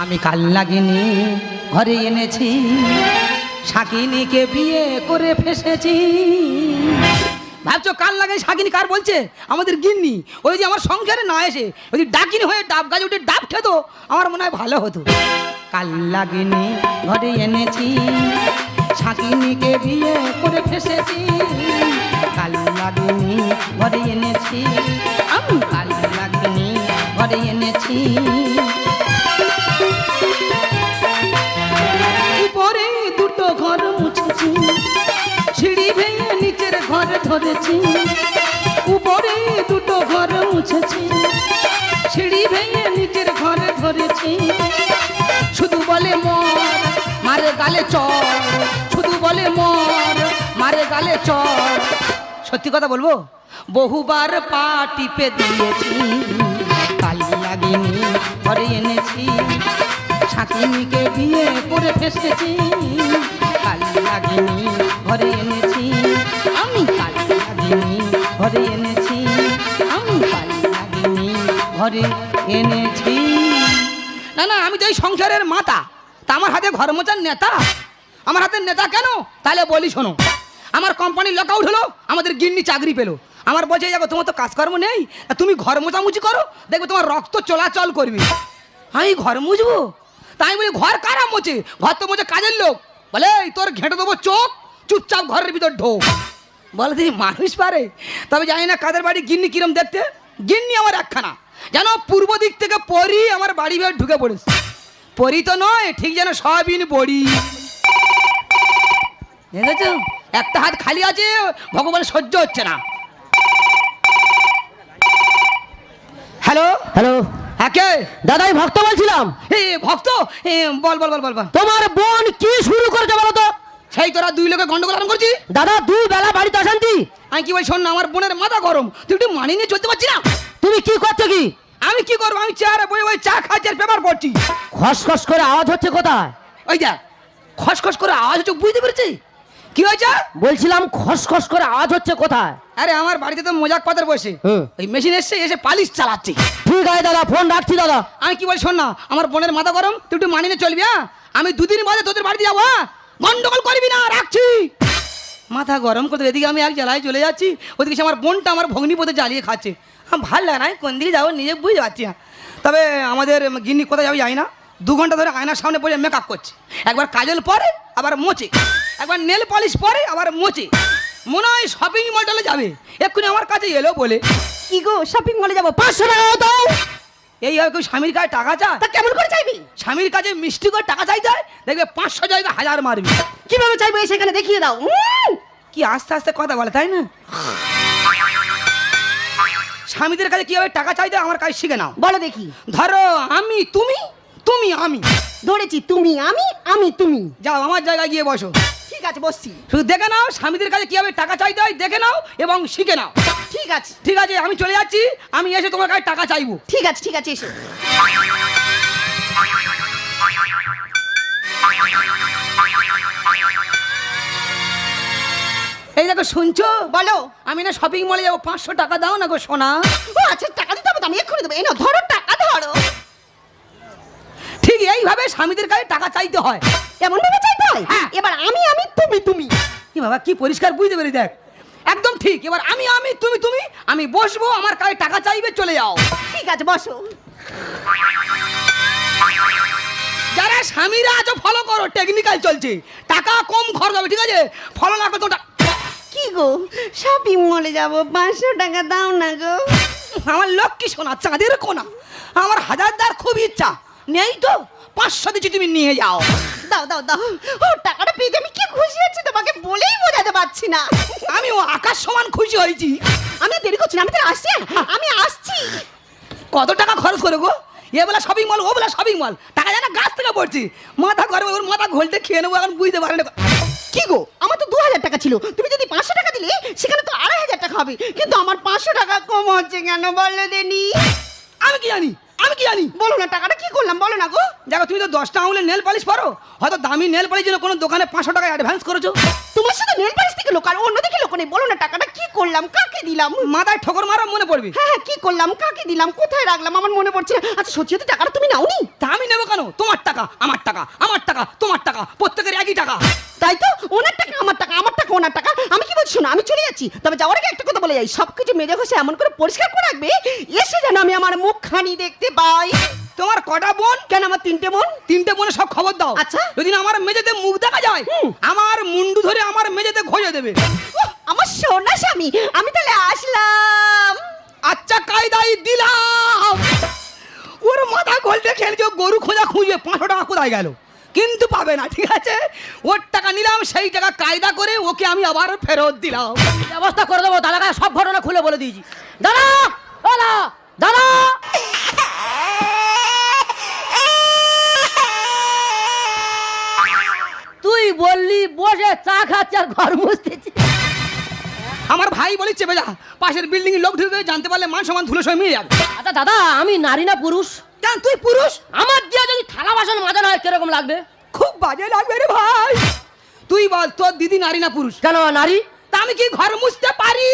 আমি কাল লাগিনি ঘরে এনেছি, শাকিনীকে বিয়ে করে ফেসেছি। ভাবছো কাল লাগে শাকিনী কার বলছে? আমাদের গিন্নি। ওই যে আমার সংসারে না এসে ওই ডাকিনি হয়ে ডাব গাছে উঠে ডাব খেত, আমার মনে হয় ভালো হতো। কাল লাগিনি ঘরে এনেছি, শাকিনীকে বিয়ে করে ফেসেছি। কাল লাগিনি ঘরে এনেছি, আমি কাল লাগিনি ঘরে এনেছি। উপরে দুটো ঘর মুছেছি, সিঁড়ি ভেঙে নিচের ঘর ধরেছি। উপরে দুটো ঘর মুছেছি, সিঁড়ি ভেঙে নিচের ঘর ধরেছি। শুধু বলে মর মারে গালে চর, শুধু বলে মর মারে গালে চর। সত্যি কথা বলবো, বহুবার পা টিপে দিয়েছি। কাল লাগিনি ঘরে এনেছি, শাকিনীকে বিয়ে করে ফেসেছি। কাল লাগিনি ঘরে এনেছি, আমি কাল লাগিনি ঘরে এনেছি, আমি কাল লাগিনি ঘরে এনেছি। না না, আমি তো এই সংসারের মাতা, তা আমার হাতে ঘর মোচার নেতা। আমার হাতের নেতা কেন? তাহলে বলি শোনো। আমার কোম্পানির লক আউট হলো, আমাদের গিন্নি চাকরি পেলো। আমার বলছে দেখো তোমার তো কাজকর্ম নেই, তুমি ঘর মোছামুছি করো, দেখবে তোমার রক্ত চলাচল করবে। আমি ঘর মুছবো? তাই বলি ঘর কারা মোছে? ঘর তো মোছে কাজের লোক। বলে তোর ঘেঁটে দেবো চোখ, চুপচাপ ঘরের ভিতর ঢোক। বলে তুই মানুষ পারে? তবে জানি না কাদের বাড়ি গিন্নি কিরম দেখতে। গিন্নি আমার একখানা, যেন পূর্ব দিক থেকে পরি আমার বাড়ি বের ঢুকে পড়েছে। পরি তো নয়, ঠিক যেন সয়াবিন বড়ি। দেখেছো, একটা হাত খালি আছে, ভগবান সহ্য হচ্ছে না। হ্যালো হ্যালো, হ্যাঁ কে? দাদা আমি ভক্ত বলছিলাম। ভক্ত, বল বল বল বল বল। তোমার বোন কি শুরু করেছে বলো তো? সেই তোরা দুই লোকে গন্ডগোল আরম্ভ করছিস। দাদা দুই বেলা বাড়িতে অশান্তি। আমি কি বলি শোন না, আমার বোনের মাথা গরম, তুই একটু মানিয়ে নিয়ে চলতে পারছি না। তুমি কি করছো কি? আমি কি করবো? আমি চেয়ারে বই ওই চা খাচ্ছি আর পেপার পড়ছি। খসখস করে আওয়াজ হচ্ছে কোথায়? ওই যা খসখস করে আওয়াজ হচ্ছে, বুঝতে পেরেছি। কি হয়েছে? বলছিলাম খসখস করে আওয়াজ হচ্ছে কোথায়? আরে আমার বাড়িতে তো মজাক পাতার বসে ওই মেশিন এসে এসে পালিশ চালাচ্ছি। ঠিক আছে দাদা, ফোন রাখছি দাদা। আমি কি বলি শোন না, আমার বোনের মাথা গরম, তুই একটু মানিয়ে নিয়ে চলবি। হ্যাঁ, আমি দুদিন বাদে তোদের বাড়িতে যাবো। হ্যাঁ, গন্ডগোল করবি না, রাখছি। মাথা গরম করতে এদিকে আমি এক জ্বালায় চলে যাচ্ছি, ওদিকে আমার বোনটা আমার ভগ্নিপথে জ্বালিয়ে খাচ্ছে। ভাল লাগে না, কোন দিকে যাবো নিজে বুঝতে পারছি না। তবে আমাদের গিন্নি কোথায় যাবে জানি না, 2 ঘন্টা ধরে আয়নার সামনে বসে মেকআপ করছে। একবার কাজল পরে আবার মোচে, একবার নেল পলিশ পরে আবার মোচে। মনে হয় শপিং মলটালে যাবে। এক্ষুনি আমার কাছে এলো বলে, কি গো শপিং মলে যাবো, 500 টাকা দাও। এই হয় কেউ স্বামীর কাছে টাকা চায়? তা কেমন করে চাইবি? স্বামীর কাছে মিষ্টি করে টাকা চাই যায়, দেখবে 500 জায়গায় 1000 মারবি। কিভাবে চাইবো সেখানে দেখিয়ে দাও। কি আস্তে আস্তে কথা বলে, তাই না? স্বামীদের কাছে কিভাবে টাকা চাইতে আমার কাছে শিখে নাও। বলো দেখি। ধরো আমি তুমি, তুমি আমি। ধরেছি তুমি আমি, আমি তুমি। যাও আমার জায়গায় গিয়ে বসো। ঠিক আছে বসছি। শুধু দেখে নাও স্বামীদের কাছে কিভাবে টাকা চাইতে হয়, দেখে নাও এবং শিখে নাও। ঠিক আছে ঠিক আছে, আমি চলে যাচ্ছি। আমি এসে তোমার কাছে টাকা চাইবো। ঠিক আছে ঠিক আছে, এসো। এই দেখো শুনছো? বলো। আমি না শপিং মলে যাবো, 500 টাকা দাও না গো সোনা। ও আচ্ছা, টাকা দিতে হবে তো, আমি এক্ষুনি দেবো। এই নাও ধরো টাকা, ধরো। ঠিক এইভাবে স্বামীদের কাছে টাকা চাইতে হয়। এমন ভাবে চাইতে হয়? হ্যাঁ। এবার আমি আমি তুমি তুমি। কি বাবা, কি পরিষ্কার বুঝতে পেরে দেখ, একদম ঠিক। এবার আমি আমি তুমি তুমি, আমি বসবো, আমার কাছে টাকা চাইবে, চলে যাও। ঠিক আছে বসো। যারা স্বামীরা আছো ফলো করো, টেকনিক্যাল চলছে, টাকা কম খরচ হবে। ঠিক আছে, ফলো না করো। কি গো শপিং মলে যাবো, 500 টাকা দাও না গো। আমার লক্ষ্মী সোনা, চাঁদের কোনা, আমার হাজারদার খুব ইচ্ছা, নেই তো 500 দিচ্ছি, তুমি নিয়ে যাও। দাও দাও দাও। ও টাকাটা পেয়ে আমি কি খুশি হচ্ছি তোমাকে বলেই বোঝাতে পারছি না। আমিও আকাশ সমান খুশি হয়েছি। আমি দেরি করছি না, আমি তো আসছি। আমি আসছি। কত টাকা খরচ করে গো? এ বেলা শপিং মল, ও বেলা শপিং মল, টাকা যেন গাছ থেকে পড়ছি। মাথা গরম, ওর মাথা ঘোলতে খেয়ে নেবো, এখন বুঝতে পারে না। কি গো, আমার তো 2000 টাকা ছিল, তুমি যদি 500 টাকা দিলে সেখানে তো 2500 টাকা হবে, কিন্তু আমার 500 টাকা কম হচ্ছে কেন বলো দেনি? আমি কি জানি, আমি কি জানি? বলো না টাকাটা কি করলাম, বলো না গো। দেখো তুমি তো 10টা আঙুলে নেল পালিশ পারো, হয়তো দামি নেল পালিশ জন্য কোনো দোকানে 500 টাকা অ্যাডভান্স করেছো। তোমার সাথে নেল পালিশ থেকে লোক আর অন্যদিকে লোক নেই, বলো না টাকাটা কি করলাম, কাকে দিলাম? মাথায় ঠোকর মারো, মনে পড়বে। হ্যাঁ হ্যাঁ, কি করলাম, কাকে দিলাম, কোথায় রাখলাম, আমার মনে পড়ছে না। আচ্ছা সত্যি সত্যি টাকাটা তুমি নাওনি? তা আমি নেবো কেন? তোমার টাকা আমার টাকা, আমার টাকা তোমার টাকা, প্রত্যেকের একই টাকা। তাই তো, ওনার টাকা আমার টাকা, আমার টাকা ওনার টাকা। আমি কি বলছি শোনো, আমি চলে যাচ্ছি, তবে যাওয়ার আগে একটা কথা বলে যাই, সবকিছু মেজে ঘষে এমন করে পরিষ্কার করে রাখবে এসে যেন আমি আমার মুখখানি দেখতে পাই। তোমার কটা বোন? কেন আমার 3টে বোন। 3টে বোনে সব খবর দাও। আচ্ছা। যদি না আমার মেঝেতে মুখ দেখা যায়, আমার মুন্ডু ধরে আমার মেঝেতে ঘষে দেবে। উহ, আমার সোনা স্বামী, আমি তাহলে আসলাম। আচ্ছা কায়দাই দিলাম। ওর মাথা গোলটে খেলছে, গরু খোঁজা খুঁজে 500 টাকা কোথায় গেল, কিন্তু পাবে না, ঠিক আছে? ওর টাকা নিলাম, সেই টাকা কায়দা করে ওকে আমি আবার ফেরত দিলাম। ব্যবস্থা করে দেবো দাদাকে, সব ঘটনা খুলে বলে দিয়েছি। দাদা, দাদা, দাদা, তুই বললি বসে চা খাচ্ছে আর ঘর মুছতেছি। আমার ভাই বলি চেপে যা, পাশের বিল্ডিং লোক ঢুকে জানতে পারলে মান সমান ধুলো সব মিলে যাবে। আচ্ছা দাদা, আমি নারী না পুরুষ? কেন তুই পুরুষ? আমার দিয়ে যদি থালা বাসন মাজানো হয় কিরকম লাগবে? খুব বাজে লাগবে রে ভাই। তুই বল তোর দিদি নারী না পুরুষ? কেন নারী? তা আমি কি ঘর মুছতে পারি?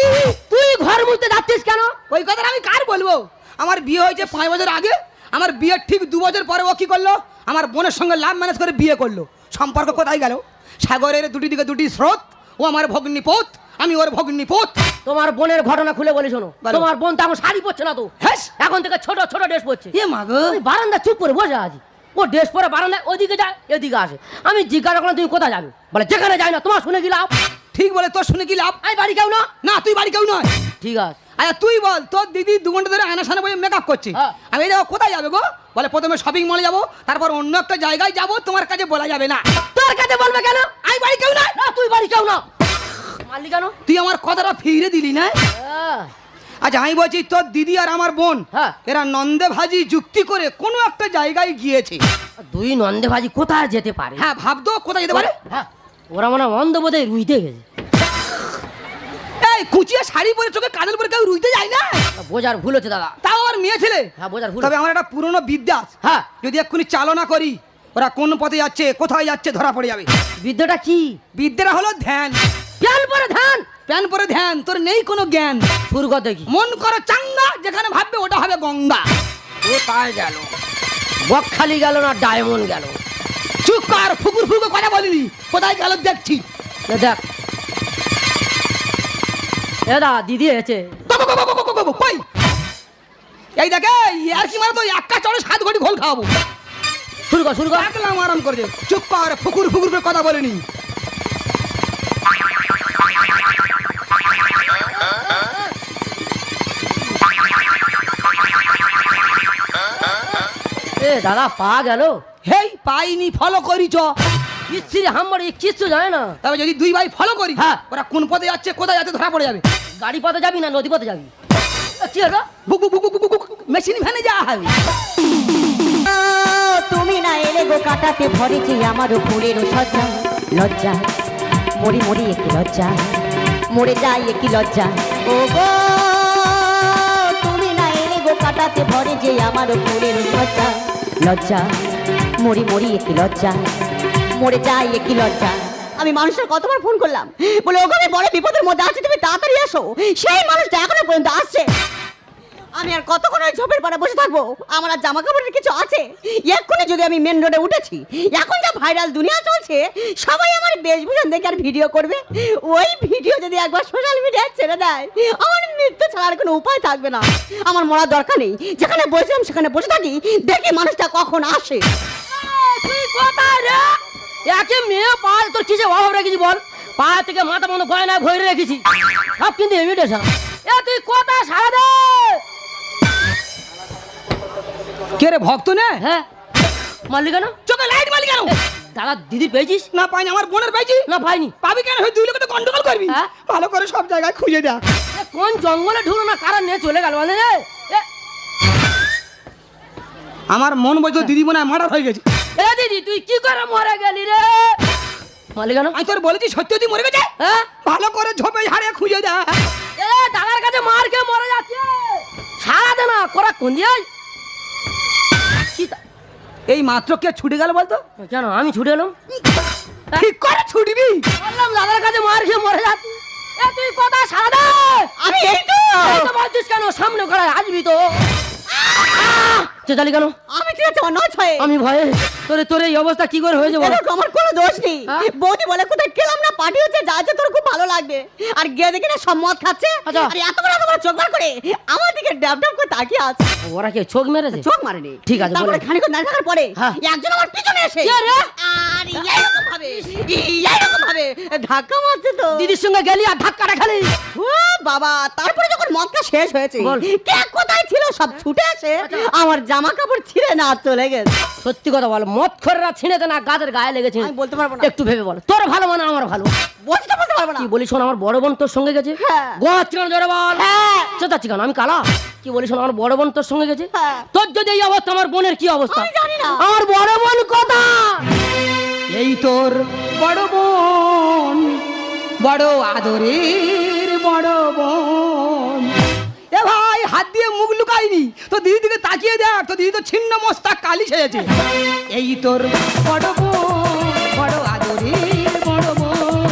তুই ঘর মুছতে যাচ্ছিস কেন? ওই কথাটা আমি কার বলবো? আমার বিয়ে হয়েছে 5 বছর আগে, আমার বিয়ের ঠিক 2 বছর পরে ও কি করলো, আমার বোনের সঙ্গে লাভ ম্যানেজ করে বিয়ে করলো। সম্পর্ক কোথায় গেল? সাগরের দুটি দিকে দুটি স্রোত। ও আমার ভগ্নিপোত, আমি ওর ভগ্নিপোত। তোমার বোনের ঘটনা খুলে বলি শোনো। বলো। তোমার বোন তো এখন শাড়ি পরছে না তো, হ্যাঁ এখন থেকে ছোট ছোট ড্রেস পরছে। এ মা গো, আমি বারান্দা চুপ করে বসে আছি, ও ড্রেস পরে বারান্দায় ওদিকে যায় এদিকে আসে। আমি জিজ্ঞাসা করলাম তুমি কোথায় যাবে, বলে যেখানে যাই না তোমার শুনে কি লাভ? ঠিক বলে, তোর শুনে কি লাভ? আমি বাড়ি কেউ না। না তুই বাড়ি কেউ নয়। ঠিক আছে, আচ্ছা তুই বল, তোর দিদি 2 ঘন্টা ধরে আয়না সামনে বসে মেকআপ করছে, হ্যাঁ। আমি যাবো কোথায় যাবে গো? বলে প্রথমে শপিং মলে যাবো, তারপর অন্য একটা জায়গায় যাবো, তোমার কাছে বলা যাবে না। তোর কাছে বলবে কেন? আমি বাড়ি কেউ নয়। না তুই বাড়ি কেউ না, মারলি কেন? তুই আমার কথাটা ফিরে দিলি না। হ্যাঁ। আচ্ছা আমি বলছি, তোর দিদি আর আমার বোন হ্যাঁ। এরা নন্দে ভাজি যুক্তি করে কোনো একটা জায়গায় গিয়েছে। দুই নন্দে ভাজি কোথায় যেতে পারে? হ্যাঁ ভাবতো কোথায় যেতে পারে। হ্যাঁ, ওরা মনে হয় অন্ধ বোধে রুইতে গেছে। এই কুচিয়ে শাড়ি পরে চোখে কাজল পরে কেউ রুইতে যায় না। বোঝার ভুল হচ্ছে দাদা। তাও আমার মেয়ে ছেলে। হ্যাঁ বোঝার ভুল। তবে আমার একটা পুরনো বিদ্যা আছে। হ্যাঁ। যদি এক্ষুনি চালনা করি, ওরা কোন পথে যাচ্ছে কোথায় যাচ্ছে ধরা পড়ে যাবে। বিদ্যাটা কি? বিদ্যাটা হলো ধ্যান। প্যান পরে ধান, প্যান পরে ধ্যান, তোর নেই কোনো জ্ঞান। শুরু কর দেখি। মন করো চাঙ্গা, যেখানে ভাববে ওটা হবে গঙ্গা। কোথায় গেল? বকখালি গেল না ডায়মন্ড গেল? চুপ কর, ফুকুর ফুকুর কথা বলিনি, কোথায় গেল দেখছি। এ দেখ, এ দা দিদি এসেছে। কই? এই দেখে আর কি মারো তো, একা চড়ে 7 ঘটি ঘোল খাওয়াবো। শুরু কর, শুরু কর। একলাম আরাম করে। চুপ কর, ফুকুর ফুকুর করে কথা বলিনি। এ দাদা পা গেল। হেই পাইনি, ফলো করি চ। কিচ্ছি হাম্বার কিচ্ছু জানে না। তবে যদি 2 ভাই ফলো করি, হ্যাঁ। ওরা কোন পথে যাচ্ছে কোথায় যাচ্ছে ধরা পড়ে যাবে। গাড়ি পথে যাবি না নদী পথে যাবি? কি হলো? বুক বুক বুক বুক বুক মেশিন ভ্যানে যা হবে। তুমি না এলে গো কাটাতে ভরেছি আমার ফুলের সজ্জা লজ্জা মরি মরি একই লজ্জা মরে যাই একই লজ্জা ও গো তুমি না এলে গো কাটাতে ভরে যে আমার ফুলের সজ্জা লজ্জা মরি মরি একই লজ্জা মরে যাই একই লজ্জা। আমি মানুষের কতবার ফোন করলাম, বলে ওখানে বড় বিপদের মধ্যে আছি, তুমি তাড়াতাড়ি আসো। সেই মানুষটা এখনো পর্যন্ত আসছে। আমি আর কতক্ষণ ওই ঝোপের পাড়ে বসে থাকবো? আমার আর জামা কাপড়ের কিছু আছে? এক্ষুনি যদি আমি মেন রোডে উঠেছি, এখন যা ভাইরাল দুনিয়া চলছে, সবাই আমার বেশভূষণ দেখে আর ভিডিও করবে। ওই ভিডিও যদি একবার সোশ্যাল মিডিয়ায় ছেড়ে দেয়, আমার মৃত্যু ছাড়ার কোনো উপায় থাকবে না। আমার মরার দরকার নেই, যেখানে বসলাম সেখানে বসে থাকি, দেখি মানুষটা কখন আসে। তুই কোথায় রে? একে মেয়ে পাল, তোর কিসে অভাব রেখেছি বল? পা থেকে মাথা বন্ধ গয়না ভরে রেখেছি, সব কিন্তু ইমিটেশন। এ তুই কোথায় সারা দে? কে রে ভক্ত নে? হ্যাঁ, মারলি কেন? চোখে লাইট মারলি কেন? দাদা দিদি পেয়েছিস? না পাইনি, আমার বোনের পাইছি। না পাইনি। পাবি কেন? ওই 2 লোকে তো গন্ডগোল করবি। হ্যাঁ? ভালো করে সব জায়গায় খুঁজে দেখ। এ কোন জঙ্গলে ঢুলো না কারা নিয়ে চলে গেল বলে রে? আমার মন বলতো দিদি মনে হয় মার্ডার হয়ে গেছে। এ দিদি তুই কি করে মরে গেলি রে? মারলি কেন? আমি তোর বলেছি সত্যি সত্যি মরে গেছে। হ্যাঁ? ভালো করে ঝোপে ঝাড়ে খুঁজে দেখ। এ দাদার কাছে মার খেয়ে মরে যাচ্ছে, সারা দে না করা কোন দিয়ে? এই মাত্র কে ছুটে গেল বলতো? কেন আমি ছুটে এলাম? ঠিক করে ছুটবি। বললাম দাদার কাছে মার খেয়ে মরে যাচ্ছি। এ তুই কথা সারা দে। আমি এই তো এই তো বলছিস কেন? সামনে করে আসবি তো। চেঁচালি কেন? আমি ঠিক আছে আমার নয় ছয়ে আমি ভয়ে তোর এই অবস্থা কি করে হয়েছে বল? আমার কোনো দোষ নেই। হ্যাঁ? বৌদি বলে কোথায় গেলাম না পার্টি হচ্ছে যা আছে তোর খুব ভালো লাগবে আর গিয়ে দেখি না সব মদ খাচ্ছে আচ্ছা। আর এত বড় চোখ বার করে আমার দিকে ড্যাব ড্যাব করে তাকিয়ে আছে। ওরা কি চোখ মেরেছে? চোখ মারেনি ঠিক আছে, তারপরে বলো। খানিক দাঁড়িয়ে থাকার পরে হ্যাঁ। একজন আমার পিছনে এসে কে রে? আর এইরকম ভাবে ধাক্কা মারছে তো দিদির সঙ্গে গেলি আর ধাক্কাটা খালি। ও বাবা তারপরে যখন মদটা শেষ হয়েছে বল। কে কোথায় ছিল সব ছুটে আসে আমার জামা কাপড় ছিঁড়ে না চলে গেছে। সত্যি কথা বল, মদ খোররা ছিঁড়েতে না গাছের গায়ে লেগেছে? আমি বলতে পারবো না। একটু ভেবে বল, তোর ভালো মানে আমার ভালো? বলতে পারবো না। কি বলিস শোন, আমার বড় বোন তোর সঙ্গে গেছে। হ্যাঁ। গোয়াচ্ছি কেন জোরে বল? হ্যাঁ। চেঁচাচ্ছি কেন? আমি কালা? কি বলিস শোন, আমার বড় বোন তোর সঙ্গে গেছে। হ্যাঁ। তোর যদি এই অবস্থা, আমার বোনের কি অবস্থা? আমি জানি না। আমার বড় বোন কথা এই তোর বড় বোন, বড় আদরের বড় বোন। এ ভাই হাত দিয়ে মুখ লুকাইনি, তো দিদি দিকে তাকিয়ে দেখ, তো দিদি তো ছিন্ন মস্তা কালি সেজেছে। এই তোর বড় বোন, বড় আদরের বড় বোন।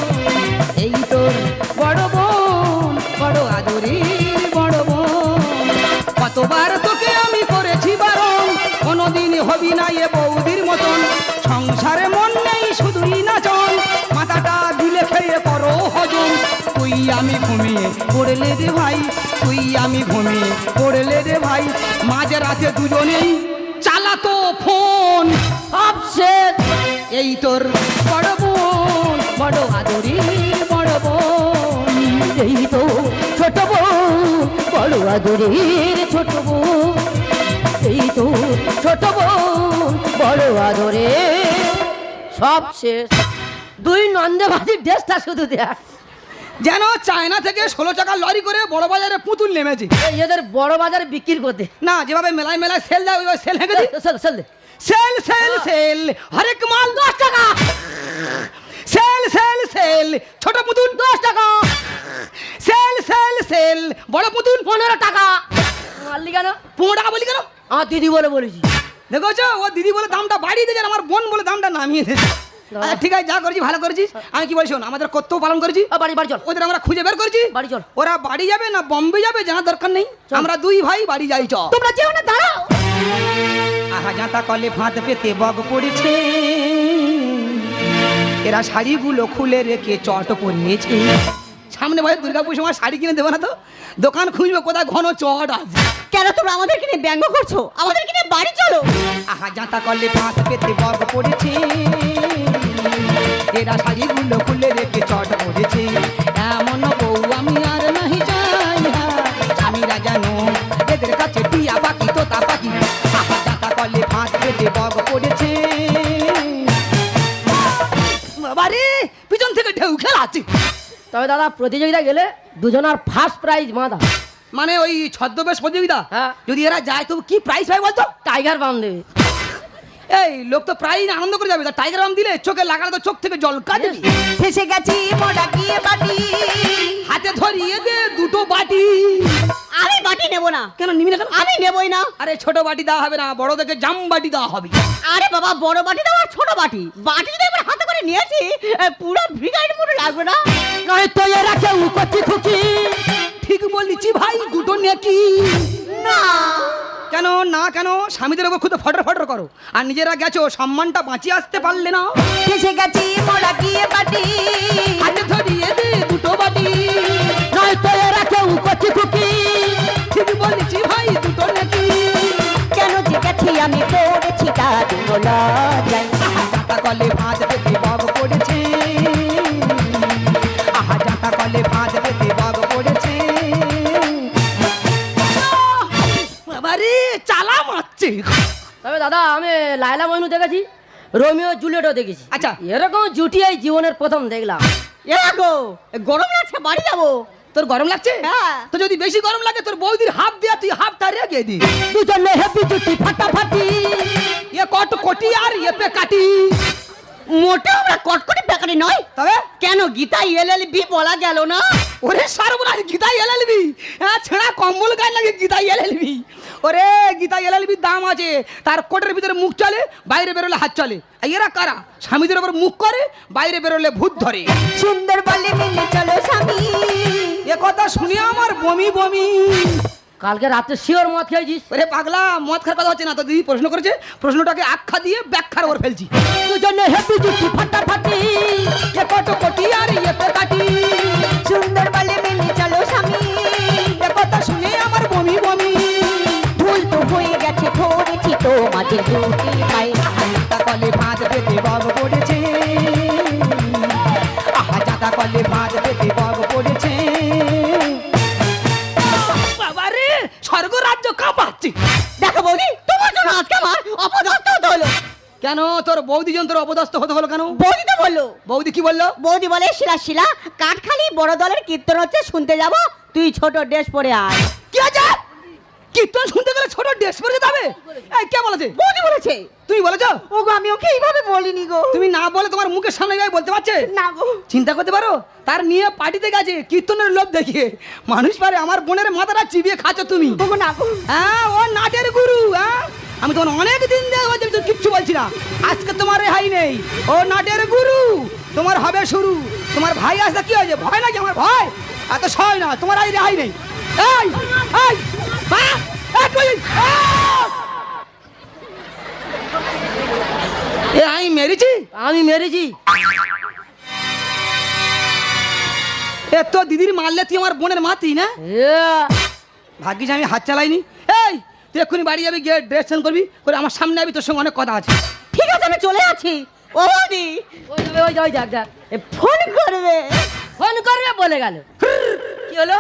এই তোর বড় বোন, বড় আদরের বড় বোন। কতবার তোকে আমি করেছি বারণ, কোনোদিন হবি না এ বৌদির মতন। সংসারে মন নেই শুধুই নাচন, মাথাটা দিলে খেয়ে করো হজম। তুই আমি ঘুমিয়ে পড়লে রে ভাই, তুই আমি ঘুমিয়ে পড়লে রে ভাই। মাঝ রাতে দুজনেই চালাতো ফোন। আপসেট। এই তোর বড় বোন, বড় আদরি বড় বোন। এই তো ছোট বোন, বড় আদরের ছোট বোন। এই তো ছোট বোন, বড় আদরে। সব শেষ। দুই নন্দেবাজির ড্রেসটা শুধু দেখ, যেন চায়না থেকে 16 টাকা লরি করে বড় বাজারে পুতুল নেমেছে। এদের বড় বাজারে বিক্রি করতে। না, যেভাবে মেলায় মেলায় সেল দেয় ওইভাবে সেল হেঁকে দিই। চল চল দে। সেল সেল সেল, হরেক মাল 10 টাকা। সেল সেল সেল, ছোট পুতুল 10 টাকা। সেল সেল সেল, বড় পুতুল 15 টাকা। মারলি কেন? 15 টাকা বলি কেন? আমার দিদি বলে বলেছি। দেখোছো, ও দিদি বলে দামটা বাড়িয়ে দিয়েছে, আর আমার বোন বলে দামটা নামিয়ে দিয়েছে। আচ্ছা ঠিক আছে, যা করেছি ভালো করেছিস। আমি কি বলছি শোন, আমাদের কর্তব্য পালন করেছি। বাড়ি বাড়ি চল, ওদের আমরা খুঁজে বের করেছি। বাড়ি চল। ওরা বাড়ি যাবে না বম্বে যাবে জানার দরকার নেই, আমরা দুই ভাই বাড়ি যাই। চ তোমরা যেও না, দাঁড়াও। আহা জাতা কলে ফাঁদ পেতে বগ পড়েছে, এরা শাড়িগুলো খুলে রেখে চট পরিয়েছে। সামনে ভাই দুর্গাপুর সময় শাড়ি কিনে দেবো না তো, দোকান খুঁজবে কোথায় ঘন চট আছে। কেন তোমরা আমাদেরকে নিয়ে ব্যঙ্গ করছো? আমাদেরকে নিয়ে বাড়ি চলো। আহা জাতা কলে ফাঁদ পেতে বগ পড়েছে, এরা শাড়িগুলো খুলে রেখে চট পড়েছে। এমন বউ আমি আর নাহি চাই, স্বামীরা জানো এদের কাছে টিয়া পাখি তোতা পাখি। আহা জাতা কলে ফাঁদ পেতে বগ পড়েছে। বাবারে, পিছন থেকে ঢেউ খেলাচ্ছে। তবে দাদা প্রতিযোগিতা গেলে দুজনার ফার্স্ট প্রাইজ মাদা। মানে ওই ছদ্মবেশ প্রতিযোগিতা, হ্যাঁ। যদি এরা যায় তবু কি প্রাইজ পায় বলতো? টাইগার বাম দেবে। এই লোক তো প্রাইজ আনন্দ করে যাবে, তা টাইগার বাম দিলে চোখে লাগালে তো চোখ থেকে জল কাটে। ফেসে গেছি মোটা গিয়ে বাটি। হাতে ধরিয়ে দে দুটো বাটি। আমি বাটি নেব না। কেন নিবি না কেন? আমি নেবই না। আরে ছোট বাটি দেওয়া হবে না, বড় দেখে জাম বাটি দেওয়া হবে। আরে বাবা, বড় বাটি দাও আর ছোট বাটি। বাটি যদি এবার হাতে করে নিয়েছি পুরো ভিখারির মতো লাগবে না? নয় তো এরা কেউ কচি খুকি। ঠিক বলেছি ভাই, দুটো নেকি। না। কেন না কেন? স্বামীদের উপর খুব ফটর ফটর করো, আর নিজেরা গেছো সম্মানটা বাঁচিয়ে আসতে পারলে না। ফেসে গেছি মোটা গিয়ে বাটি। হাতে ধরিয়ে দে দুটো বাটি। নয় তো এরা কেউ কচি খুকি। ঠিক বলেছি ভাই, দুটো নেকি। কেন যে গেছি আমি পড়েছি তার লজ্জায়। আহা জাতা কলে ভাঁজ পেতে বগ পড়েছে, আহা জাতা কলে ভাঁজ পেতে বগ পড়েছে। বাবারে চালা মারছে। তবে দাদা আমি লায়লা মজনু দেখেছি, রোমিও জুলিয়েটও দেখেছি। আচ্ছা। এরকম জুটি এই জীবনের প্রথম দেখলাম। এগো গরম লাগছে, বাড়ি যাবো। তোর গরম লাগছে? হ্যাঁ। তো যদি বেশি গরম লাগে তোর বৌদির হাফ দিয়া তুই হাফটা রেখে দি। দুজনে হেপি জুটি ফাটাফাটি। এ কট কোটি আর এ পে কাটি। মোটেও আমরা কটকটি প্যাকারি নয়। তবে কেন গীতা এলএলবি বলা গেল না? ওরে সর্বনাশ, গীতা এলএলবি? হ্যাঁ, ছেঁড়া কম্বল গায়ে লাগে গীতা এলএলবি। ওরে গীতা এলএলবির দাম আছে, তার কোটের ভিতরে মুখ চলে, বাইরে বেরোলে হাত চলে। আর এরা কারা? স্বামীদের উপর মুখ করে, বাইরে বেরোলে ভূত ধরে। সুন্দর বলে মেনে চলো স্বামী। এ কথা শুনে আমার বমি বমি। কালকে রাতে শিওর মদ খেয়েছিস? ওরে পাগলা, মদ খাওয়ার কথা হচ্ছে না তো। দিদি প্রশ্ন করেছে, প্রশ্নটাকে আখ্যা দিয়ে ব্যাখ্যার ওর ফেলছি। দুজনে হেপি জুটি ফাটাফাটি, এ কত কোটি আর এতে কাটি, সুন্দর বলে মেনে চলো স্বামী, এ কথা শুনে আমার বমি বমি। ভুল তো হয়ে গেছে, ধরেছি তোমাদের দুটি পায়ে। জাতা কলে ভাঁজ পেতে বগ পড়েছে, আহা জাতা কলে ভাঁজ পেতে বগ পড়েছে। বাবারে, স্বর্গ রাজ্য কাঁপাচ্ছি। দেখো বৌদি, তোমার জন্য আজকে আমার অপদস্থ হতে হলো। কেন তোর বৌদি জন তোর অপদস্থ হতে হলো কেন? বৌদি তো বললো, বৌদি কি বললো? বৌদি বলে শিলা শিলা কাঠখালি বড় দলের কীর্তন হচ্ছে, শুনতে যাব, তুই ছোট ড্রেস পরে আয়। কি আছে? কীর্তন শুনতে গেলে ছোট ড্রেস পরে যেতে হবে? এই কে বলেছে? বৌদি বলেছে। তুমি বলেছো? ওগো আমি ওকে এইভাবে বলিনি গো। তুমি না বলে তোমার মুখের সামনে গায়ে বলতে পারছে? না গো। চিন্তা করতে পারো, তার নিয়ে পার্টিতে গেছে কীর্তনের লোভ দেখিয়ে। মানুষ পারে আমার বোনের মাথাটা চিবিয়ে খাচ্ছ তুমি। ওগো না গো। হ্যাঁ, ও নাটের গুরু। হ্যাঁ, আমি তোমার অনেক দিন দেখে কিচ্ছু বলছি না। আজকে তোমার রেহাই নেই। ও নাটের গুরু, তোমার হবে শুরু। তোমার ভাই আসলে কি হয়েছে? ভয় নাকি আমার? ভয় এত সয় না, তোমার আজ রেহাই নেই। এই এই মা, এক মিনিট। এ আমি মেরেছি? আমি মেরেছি? এ তো দিদির মারলে তুই আমার বোনের মাতি না? এ, ভাগ্যিস আমি হাত চালাইনি। এই তুই এক্ষুনি বাড়ি যাবি, গিয়ে ড্রেস চেঞ্জ করবি, করে আমার সামনে আবি, তোর সঙ্গে অনেক কথা আছে। ঠিক আছে আমি চলে যাচ্ছি। ও বৌদি ওই দেখ দেখ, ফোন করবে। ফোন করবে বলে গেল। কি হলো?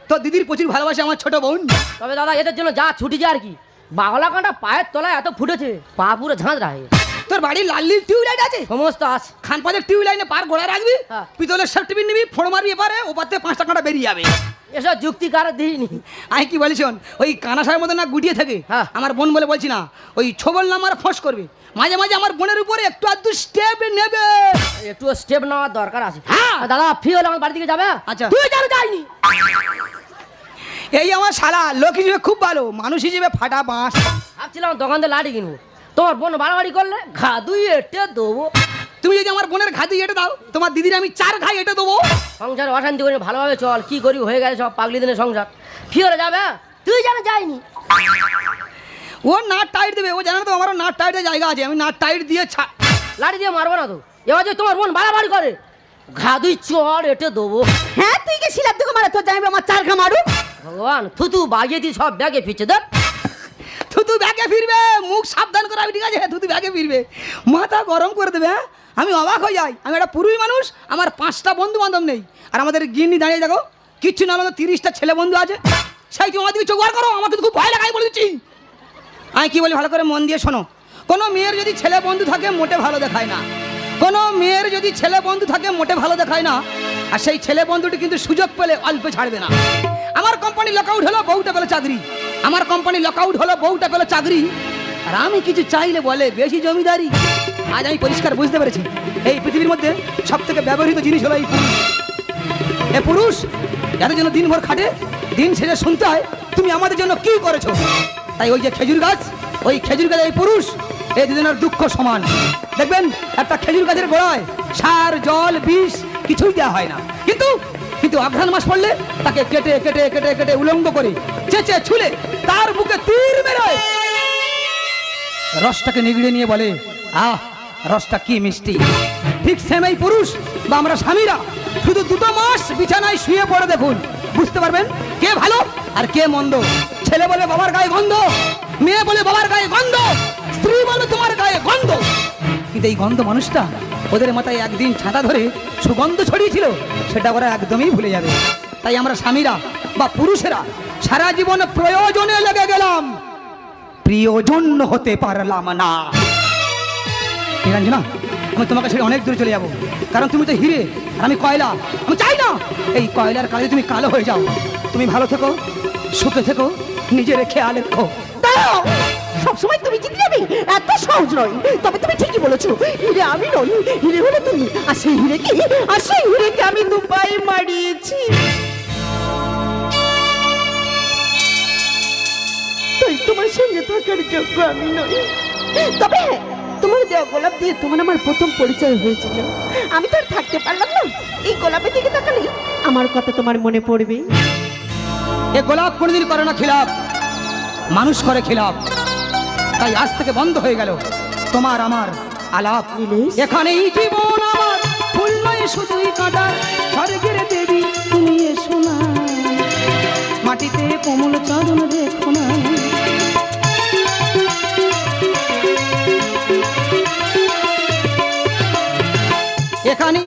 তো দিদির প্রচুর ভালোবাসে আমার ছোট বোন। তবে দাদা এদের জন্য যা ছুটি যা আর কি। বাংলা কাঁটা পায়ের তলায় এত ফুটেছে, পা পুরো ঝাঁঝরা হয়ে গেছে। তোর বাড়ির লাল নীল টিউবলাইট আছে? সমস্ত আছে। খানপাতের টিউবলাইনে পার গোড়া রাখবি, হ্যাঁ। পিতলের সেফটিপিন নিবি, ফোড় মারবি, এপারে ওপার থেকে 5 টাকাটা বেরিয়ে যাবে। এসব যুক্তি কারো দিইনি। আমি কি বলি শোন, ওই কানাসার মতো না গুটিয়ে থাকে, হ্যাঁ। আমার বোন বলে বলছি না, ওই ছবল নামার ফোঁস করবে, মাঝে মাঝে আমার বোনের উপরে একটু আধটু স্টেপ নেবে। একটু স্টেপ নেওয়ার দরকার আছে। হ্যাঁ। আর দাদা ফ্রি হলে আমার বাড়ি থেকে যাবে? আচ্ছা। তুই জানো যাইনি? এই আমার শালা লোক হিসেবে খুব ভালো, মানুষ হিসেবে ফাটা বাঁশ। ভাবছিলাম দোকান থেকে লাঠি কিনবো, তোমার বোন বাড়াবাড়ি করলে ঘা দুই এটে দেবো। তুমি যদি আমার বোনের ঘাতি এটে দাও, তোমার দিদির আমি 4 ঘাই এটে দেবো। সংসার অশান্তি করে ভালোভাবে চল, কি করি হয়ে গেছে সব পাগলি দিনের সংসার। ফ্রি হলে যাবে? তুই জানো যাইনি? ও নাট টাইট দেবে, ও জানো তো আমারও নাট টাইটের জায়গা আছে, আমি নাট টাইট দিয়ে লাঠি দিয়ে মারবো না তো। এবার যদি তোমার বোন বাড়াবাড়ি করে ঘা দুই চড় এটে দেবো। হ্যাঁ তুই কি শিলার দিকে মারা, তোর জানবি আমার 4 ঘা মারু। ভগবান থুতু বাগিয়ে দিয়ে সব ব্যাগে ফিরছে দেখ। থুতু ব্যাগে ফিরবে, মুখ সাবধান করে আমি, ঠিক আছে? থুতু ব্যাগে ফিরবে, মাথা গরম করে দেবে। হ্যাঁ, আমি অবাক হয়ে যাই, আমি একটা পুরুষ মানুষ, আমার 5টা বন্ধু বান্ধব নেই, আর আমাদের গিন্নি দাঁড়িয়ে দেখো, কিচ্ছু না হলে 30টা ছেলে বন্ধু আছে। সেই তুমি আমার দিকে চোখ বার করো, আমাকে তো খুব ভয় লাগাই বলে দিচ্ছি। আমি কি বলি ভালো করে মন দিয়ে শোনো, কোনো মেয়ের যদি ছেলে বন্ধু থাকে মোটে ভালো দেখায় না। কোনো মেয়ের যদি ছেলে বন্ধু থাকে মোটে ভালো দেখায় না। আর সেই ছেলে বন্ধুটি কিন্তু সুযোগ পেলে অল্পে ছাড়বে না। আমার কোম্পানি লকআউট হলো, বউটা পেলো চাকরি। আমার কোম্পানি লকআউট হলো, বউটা পেলো চাকরি। আর আমি কিছু চাইলে বলে বেশি জমিদারি। আজ আমি পরিষ্কার বুঝতে পেরেছি, এই পৃথিবীর মধ্যে সব থেকে ব্যবহৃত জিনিস হলো এই পুরুষ। এ পুরুষ যাদের জন্য দিনভর খাটে, দিন শেষে শুনতে হয় তুমি আমাদের জন্য কি করেছো। তাই ওই যে খেজুর গাছ, ওই খেজুর গাছ, এই পুরুষ, এই দুজনের দুঃখ সমান। দেখবেন একটা খেজুর গাছের গোড়ায় সার, জল, বিষ কিছুই দেওয়া হয় না, কিন্তু কিন্তু অঘ্রাণ মাস পড়লে তাকে কেটে কেটে কেটে কেটে উলঙ্গ করে চেঁচে ছুলে তার বুকে তীর বেরোয়, রসটাকে নিগড়ে নিয়ে বলে আহ রসটা কি মিষ্টি। ঠিক সেম এই পুরুষ বা আমরা স্বামীরা শুধু 2 মাস বিছানায় শুয়ে পড়ে দেখুন, বুঝতে পারবেন কে ভালো আর কে মন্দ। ছেলে বলে বাবার গায়ে গন্ধ, মেয়ে বলে বাবার গায়ে গন্ধ, স্ত্রী বলে তোমার গায়ে গন্ধ। কিন্তু এই গন্ধ মানুষটা ওদের মাথায় একদিন ছাতা ধরে সুগন্ধ ছড়িয়েছিল, সেটা ওরা একদমই ভুলে যাবে। তাই আমরা স্বামীরা বা পুরুষেরা সারা জীবন প্রয়োজনে লেগে গেলাম, প্রিয়জন হতে পারলাম না। নিরঞ্জনা, আমি তোমাকে ছেড়ে অনেক দূরে চলে যাবো, কারণ তুমি তো হিরে আর আমি কয়লা। আমি চাই না এই কয়লার কাজে তুমি কালো হয়ে যাও। তুমি ভালো থেকো, সুখে থেকো, নিজের খেয়াল রেখো। দাঁড়াও, সবসময় তুমি জিতে যাবে এত সহজ নয়। তবে তুমি ঠিকই বলেছো, হিরে আমি নই, হিরে হলে তুমি। আর সেই হিরেকে আমি দুপাই মারিয়েছি। তাই তোমার সঙ্গে থাকার যোগ্য আমি নই। তবে হ্যাঁ, তোমার দেওয়া গোলাপ দিয়ে তোমার আমার প্রথম পরিচয় হয়েছিল। আমি তো আর থাকতে পারলাম না, এই গোলাপের দিকে তাকালে আমার কথা তোমার মনে পড়বে। এ গোলাপ কোনোদিন করে না খিলাপ, মানুষ করে খিলাপ। তাই আজ থেকে বন্ধ হয়ে গেল তোমার আমার আলাপ। এখানেই জীবন আমার, ফুল নয় শুধুই কাঁটা। স্বর্গের দেবী তুমি এসো না, মাটিতে কোমল চরণ রেখো না। এখানে